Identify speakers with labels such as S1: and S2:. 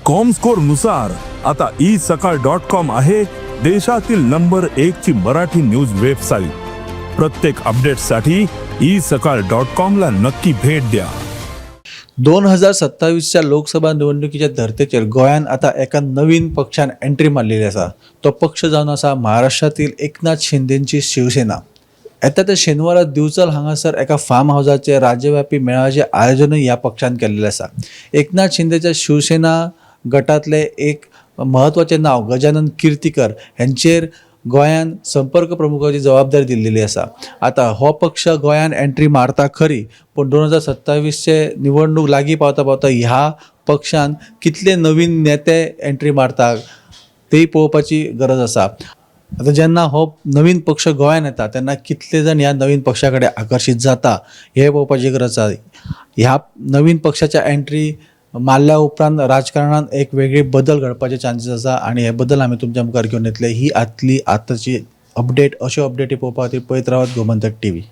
S1: Comscore नुसार आता isakal.com आहे देशातील नंबर 1 ची मराठी न्यूज वेबसाईट। प्रत्येक अपडेटसाठी isakal.com ला नक्की भेट द्या।
S2: 2027च्या लोकसभा निवडणुकीच्या धर्तेचेर गोंयान आता एका नवीन पक्षान एंट्री मारलेली आसा। तो पक्ष जावन आसा महाराष्ट्रातील एकनाथ शिंदेची शिवसेना। येता ते शेनवारा दिवचल हांगासर एका फार्म हाऊसाचे राज्यव्यापी मेळाव्याचे आयोजनय ह्या पक्षान केल्लेले आसा। एकनाथ शिंदेच्या शिवसेना गटातले एक महत्वाचे नाव गजानन कीर्तीकर यांचेर गोंयान संपर्क प्रमुखाची जबाबदारी दिल्लेली आसा। आता हो पक्ष गोंयान एंट्री मारता खरी, पण 2027चे निवडणूक लागीं पावता पावता ह्या पक्षान कितले नवीन नेते एंट्री मारता तेय पळोवपाची गरज आसा। आता जेन्ना हो नवीन पक्ष गोंयान येता तेन्ना कितले जण ह्या नवीन पक्षा कडेन आकर्षित जाता हे पळोवपाची गरज आसा। ह्या नवीन पक्षाच्या एंट्री मारल्या उपरांत राजकारणात एक वेगळी बदल घडपाचे चान्सेस आसा आणि हे बदल आमी तुमच्या मुखार घेवन येतले। ही आताची अपडेट, अश्यो अपडेटी पळोवपा खातीर पळयत रावात गोमंतक टीव्ही।